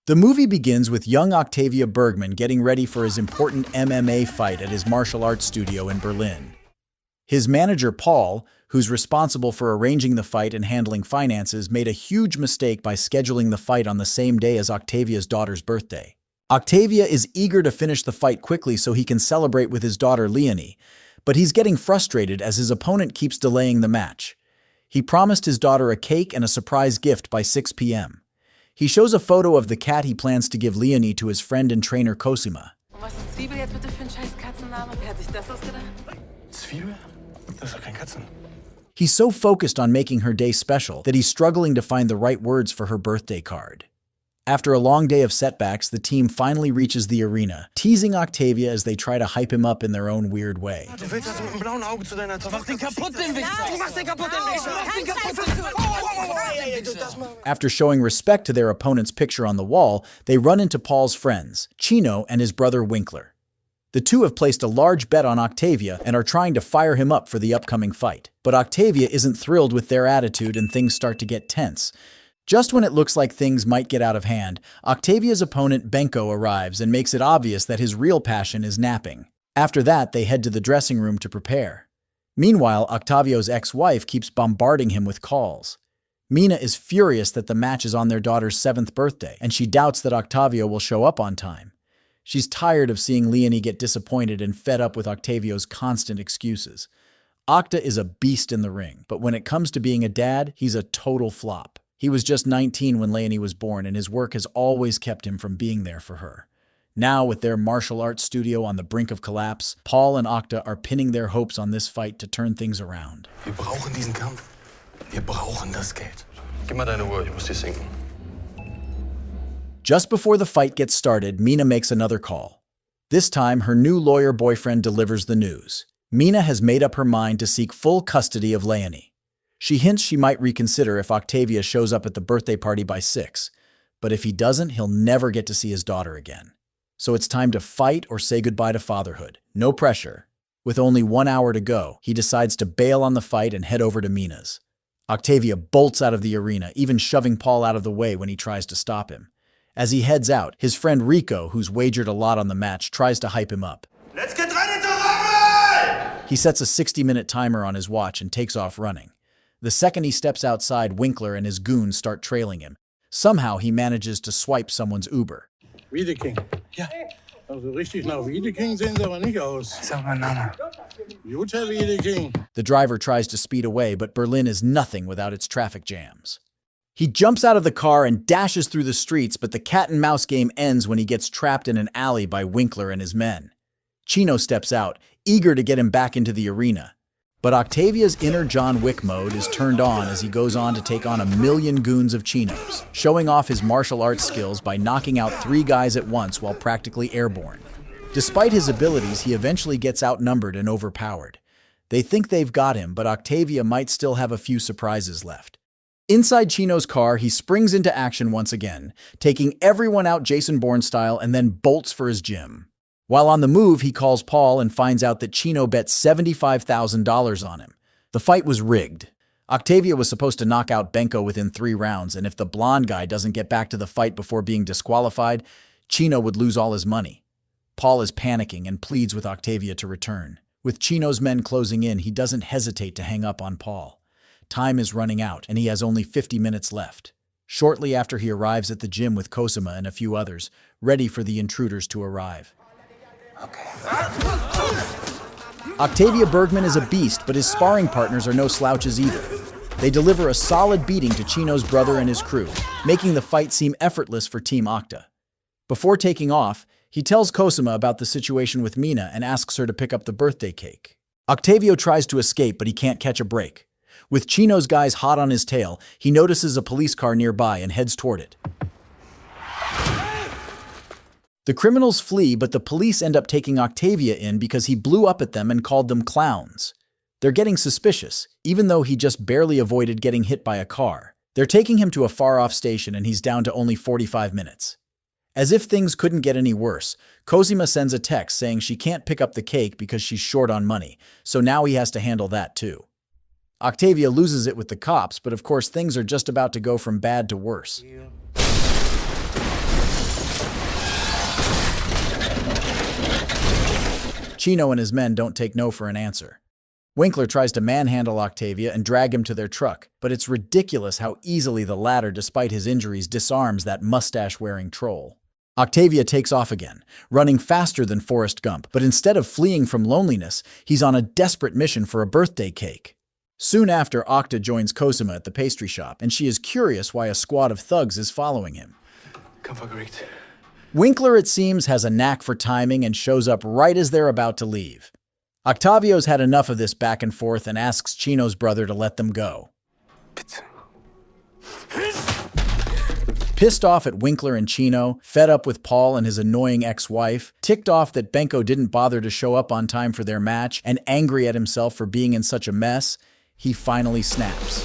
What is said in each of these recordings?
The movie begins with young Octavio Bergman getting ready for his important MMA fight at his martial arts studio in Berlin. His manager, Paul, who's responsible for arranging the fight and handling finances, made a huge mistake by scheduling the fight on the same day as Octavia's daughter's birthday. Octavia is eager to finish the fight quickly so he can celebrate with his daughter Leonie, but he's getting frustrated as his opponent keeps delaying the match. He promised his daughter a cake and a surprise gift by 6 p.m. He shows a photo of the cat he plans to give Leonie to his friend and trainer Cosima. Was ist Zwiebel jetzt bitte für ein scheiß Katzenname? Wer hat sich das ausgedacht? Zwiebel? Das ist doch kein Katzen. He's so focused on making her day special that he's struggling to find the right words for her birthday card. After a long day of setbacks, the team finally reaches the arena, teasing Octavia as they try to hype him up in their own weird way. Du willst also mit dem blauen Auge zu deiner Tochter? Mach den kaputt, den Wichser! Du machst den kaputt, den Wichser! After showing respect to their opponent's picture on the wall, they run into Paul's friends, Chino and his brother Winkler. The two have placed a large bet on Octavia and are trying to fire him up for the upcoming fight. But Octavia isn't thrilled with their attitude and things start to get tense. Just when it looks like things might get out of hand, Octavia's opponent Benko arrives and makes it obvious that his real passion is napping. After that, they head to the dressing room to prepare. Meanwhile, Octavio's ex-wife keeps bombarding him with calls. Mina is furious that the match is on their daughter's 7th birthday, and she doubts that Octavio will show up on time. She's tired of seeing Leonie get disappointed and fed up with Octavio's constant excuses. Octa is a beast in the ring, but when it comes to being a dad, he's a total flop. He was just 19 when Leonie was born, and his work has always kept him from being there for her. Now, with their martial arts studio on the brink of collapse, Paul and Octa are pinning their hopes on this fight to turn things around. Wir brauchen diesen Kampf. Wir brauchen das Geld. Gib mal deine Uhr, ich muss die sinken. Just before the fight gets started, Mina makes another call. This time, her new lawyer boyfriend delivers the news. Mina has made up her mind to seek full custody of Leonie. She hints she might reconsider if Octavia shows up at the birthday party by 6, but if he doesn't, he'll never get to see his daughter again. So it's time to fight or say goodbye to fatherhood. No pressure. With only 1 hour to go, he decides to bail on the fight and head over to Mina's. Octavia bolts out of the arena, even shoving Paul out of the way when he tries to stop him. As he heads out, his friend Rico, who's wagered a lot on the match, tries to hype him up. Let's get ready to rumble! He sets a 60-minute timer on his watch and takes off running. The second he steps outside, Winkler and his goons start trailing him. Somehow he manages to swipe someone's Uber. Wiedeking. Ja. Also richtig nach Wiedeking sehen sie aber nicht aus. Sag mein Name. Gut, Herr Wiedeking. The driver tries to speed away, but Berlin is nothing without its traffic jams. He jumps out of the car and dashes through the streets, but the cat-and-mouse game ends when he gets trapped in an alley by Winkler and his men. Chino steps out, eager to get him back into the arena. But Octavia's inner John Wick mode is turned on as he goes on to take on 1,000,000 goons of Chinos, showing off his martial arts skills by knocking out 3 guys at once while practically airborne. Despite his abilities, he eventually gets outnumbered and overpowered. They think they've got him, but Octavia might still have a few surprises left. Inside Chino's car, he springs into action once again, taking everyone out Jason Bourne style and then bolts for his gym. While on the move, he calls Paul and finds out that Chino bet $75,000 on him. The fight was rigged. Octavia was supposed to knock out Benko within 3 rounds, and if the blonde guy doesn't get back to the fight before being disqualified, Chino would lose all his money. Paul is panicking and pleads with Octavia to return. With Chino's men closing in, he doesn't hesitate to hang up on Paul. Time is running out, and he has only 50 minutes left. Shortly after he arrives at the gym with Cosima and a few others, ready for the intruders to arrive. Octavia Bergman is a beast, but his sparring partners are no slouches either. They deliver a solid beating to Chino's brother and his crew, making the fight seem effortless for Team Octa. Before taking off, he tells Cosima about the situation with Mina and asks her to pick up the birthday cake. Octavio tries to escape, but he can't catch a break. With Chino's guys hot on his tail, he notices a police car nearby and heads toward it. The criminals flee, but the police end up taking Octavia in because he blew up at them and called them clowns. They're getting suspicious, even though he just barely avoided getting hit by a car. They're taking him to a far-off station and he's down to only 45 minutes. As if things couldn't get any worse, Cosima sends a text saying she can't pick up the cake because she's short on money, so now he has to handle that too. Octavia loses it with the cops, but of course things are just about to go from bad to worse. Chino and his men don't take no for an answer. Winkler tries to manhandle Octavia and drag him to their truck, but it's ridiculous how easily the latter, despite his injuries, disarms that mustache-wearing troll. Octavia takes off again, running faster than Forrest Gump, but instead of fleeing from loneliness, he's on a desperate mission for a birthday cake. Soon after, Octa joins Cosima at the pastry shop, and she is curious why a squad of thugs is following him. Kampfgericht. Winkler, it seems, has a knack for timing and shows up right as they're about to leave. Octavio's had enough of this back and forth and asks Chino's brother to let them go. Pissed off at Winkler and Chino, fed up with Paul and his annoying ex-wife, ticked off that Benko didn't bother to show up on time for their match, and angry at himself for being in such a mess, he finally snaps.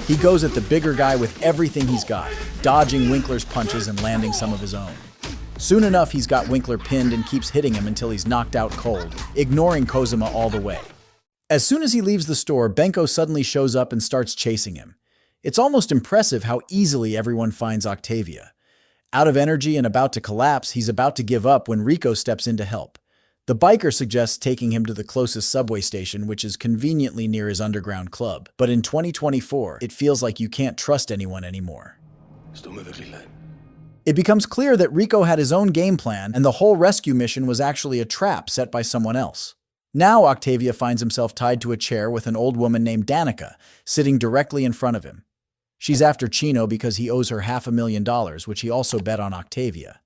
He goes at the bigger guy with everything he's got, dodging Winkler's punches and landing some of his own. Soon enough, he's got Winkler pinned and keeps hitting him until he's knocked out cold, ignoring Cosima all the way. As soon as he leaves the store, Benko suddenly shows up and starts chasing him. It's almost impressive how easily everyone finds Octavia. Out of energy and about to collapse, he's about to give up when Rico steps in to help. The biker suggests taking him to the closest subway station, which is conveniently near his underground club. But in 2024, it feels like you can't trust anyone anymore. Es tut mir wirklich leid. It becomes clear that Rico had his own game plan, and the whole rescue mission was actually a trap set by someone else. Now Octavia finds himself tied to a chair with an old woman named Danica, sitting directly in front of him. She's after Chino because he owes her $500,000, which he also bet on Octavia.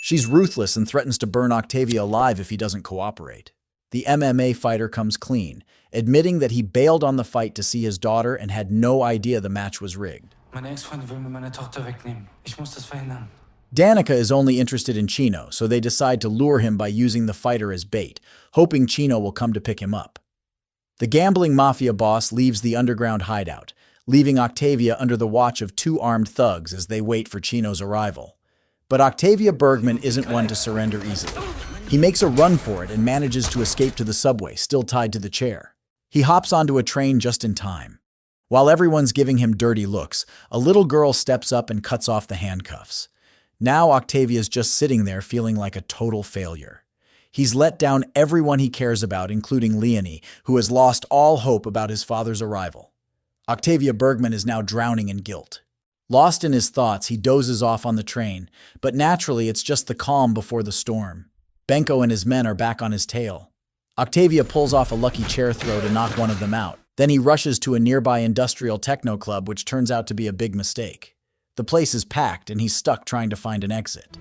She's ruthless and threatens to burn Octavia alive if he doesn't cooperate. The MMA fighter comes clean, admitting that he bailed on the fight to see his daughter and had no idea the match was rigged. Meine Ex-Freundin will mir meine Tochter wegnehmen. Ich muss das verhindern. Danica is only interested in Chino, so they decide to lure him by using the fighter as bait, hoping Chino will come to pick him up. The gambling Mafia boss leaves the underground hideout, leaving Octavia under the watch of two armed thugs as they wait for Chino's arrival. But Octavia Bergman isn't one to surrender easily. He makes a run for it and manages to escape to the subway, still tied to the chair. He hops onto a train just in time. While everyone's giving him dirty looks, a little girl steps up and cuts off the handcuffs. Now Octavia's just sitting there feeling like a total failure. He's let down everyone he cares about, including Leonie, who has lost all hope about his father's arrival. Octavia Bergman is now drowning in guilt. Lost in his thoughts, he dozes off on the train, but naturally it's just the calm before the storm. Benko and his men are back on his tail. Octavia pulls off a lucky chair throw to knock one of them out. Then he rushes to a nearby industrial techno club, which turns out to be a big mistake. The place is packed and he's stuck trying to find an exit.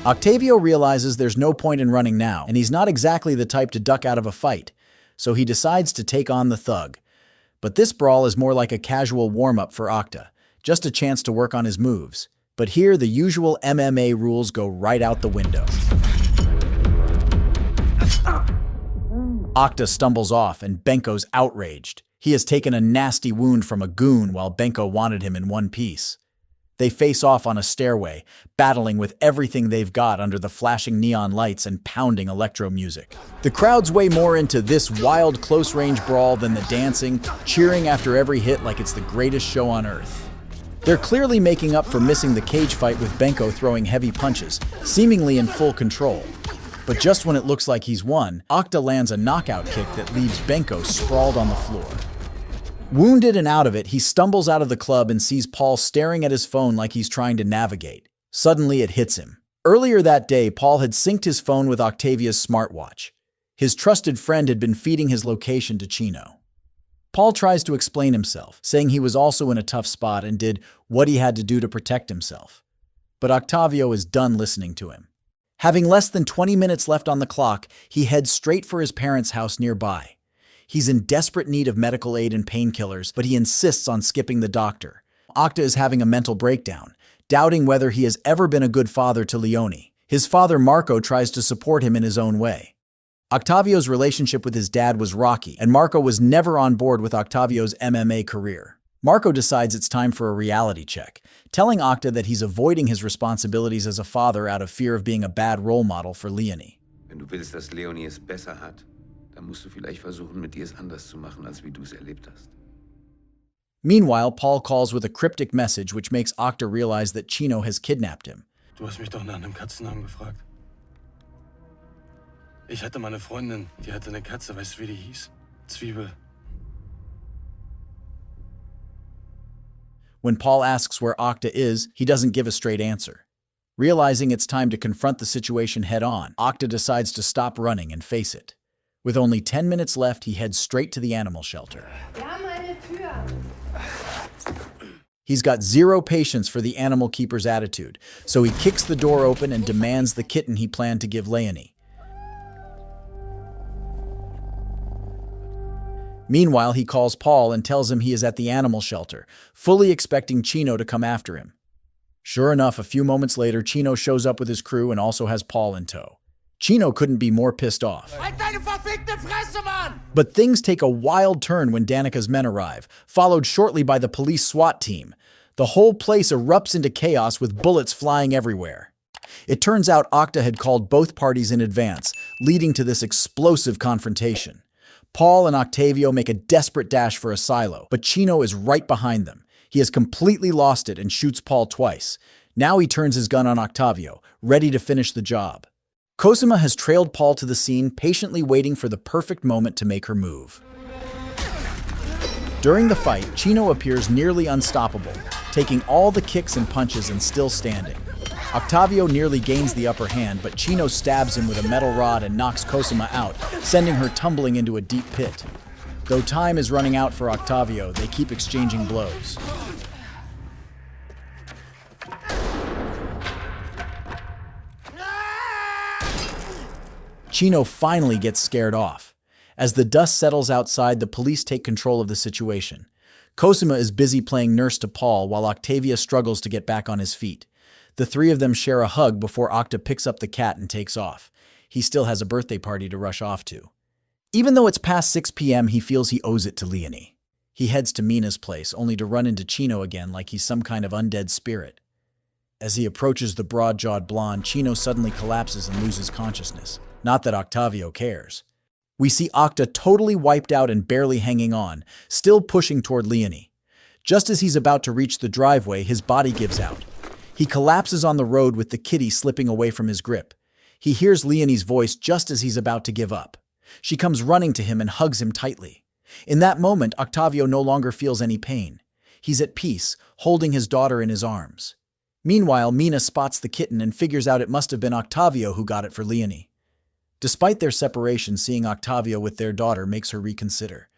Octavio realizes there's no point in running now, and he's not exactly the type to duck out of a fight, so he decides to take on the thug. But this brawl is more like a casual warm-up for Octa, just a chance to work on his moves. But here, the usual MMA rules go right out the window. Octa stumbles off, and Benko's outraged. He has taken a nasty wound from a goon while Benko wanted him in one piece. They face off on a stairway, battling with everything they've got under the flashing neon lights and pounding electro music. The crowd's way more into this wild close-range brawl than the dancing, cheering after every hit like it's the greatest show on earth. They're clearly making up for missing the cage fight with Benko throwing heavy punches, seemingly in full control. But just when it looks like he's won, Octa lands a knockout kick that leaves Benko sprawled on the floor. Wounded and out of it, he stumbles out of the club and sees Paul staring at his phone like he's trying to navigate. Suddenly, it hits him. Earlier that day, Paul had synced his phone with Octavia's smartwatch. His trusted friend had been feeding his location to Chino. Paul tries to explain himself, saying he was also in a tough spot and did what he had to do to protect himself. But Octavio is done listening to him. Having less than 20 minutes left on the clock, he heads straight for his parents' house nearby. He's in desperate need of medical aid and painkillers, but he insists on skipping the doctor. Octa is having a mental breakdown, doubting whether he has ever been a good father to Leonie. His father, Marco, tries to support him in his own way. Octavio's relationship with his dad was rocky, and Marco was never on board with Octavio's MMA career. Marco decides it's time for a reality check, telling Octa that he's avoiding his responsibilities as a father out of fear of being a bad role model for Leonie. Wenn du willst, dass Leonie es besser hat, dann musst du vielleicht versuchen, mit ihr es anders zu machen, als wie du es erlebt hast. Meanwhile, Paul calls with a cryptic message which makes Octa realize that Chino has kidnapped him. Du hast mich doch nach einem Katzennamen gefragt. Ich hatte mal eine Freundin, die hatte eine Katze, weißt du, wie die hieß? Zwiebel. When Paul asks where Octa is, he doesn't give a straight answer. Realizing it's time to confront the situation head-on, Octa decides to stop running and face it. With only 10 minutes left, he heads straight to the animal shelter. He's got zero patience for the animal keeper's attitude, so he kicks the door open and demands the kitten he planned to give Leonie. Meanwhile, he calls Paul and tells him he is at the animal shelter, fully expecting Chino to come after him. Sure enough, a few moments later, Chino shows up with his crew and also has Paul in tow. Chino couldn't be more pissed off. But things take a wild turn when Danica's men arrive, followed shortly by the police SWAT team. The whole place erupts into chaos with bullets flying everywhere. It turns out Octa had called both parties in advance, leading to this explosive confrontation. Paul and Octavio make a desperate dash for a silo, but Chino is right behind them. He has completely lost it and shoots Paul twice. Now he turns his gun on Octavio, ready to finish the job. Cosima has trailed Paul to the scene, patiently waiting for the perfect moment to make her move. During the fight, Chino appears nearly unstoppable, taking all the kicks and punches and still standing. Octavio nearly gains the upper hand, but Chino stabs him with a metal rod and knocks Cosima out, sending her tumbling into a deep pit. Though time is running out for Octavio, they keep exchanging blows. Chino finally gets scared off. As the dust settles outside, the police take control of the situation. Cosima is busy playing nurse to Paul while Octavia struggles to get back on his feet. The three of them share a hug before Octa picks up the cat and takes off. He still has a birthday party to rush off to. Even though it's past 6 p.m., he feels he owes it to Leonie. He heads to Mina's place, only to run into Chino again like he's some kind of undead spirit. As he approaches the broad-jawed blonde, Chino suddenly collapses and loses consciousness. Not that Octavio cares. We see Octa totally wiped out and barely hanging on, still pushing toward Leonie. Just as he's about to reach the driveway, his body gives out. He collapses on the road with the kitty slipping away from his grip. He hears Leonie's voice just as he's about to give up. She comes running to him and hugs him tightly. In that moment, Octavio no longer feels any pain. He's at peace, holding his daughter in his arms. Meanwhile, Mina spots the kitten and figures out it must have been Octavio who got it for Leonie. Despite their separation, seeing Octavio with their daughter makes her reconsider.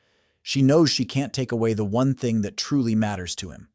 She knows she can't take away the one thing that truly matters to him.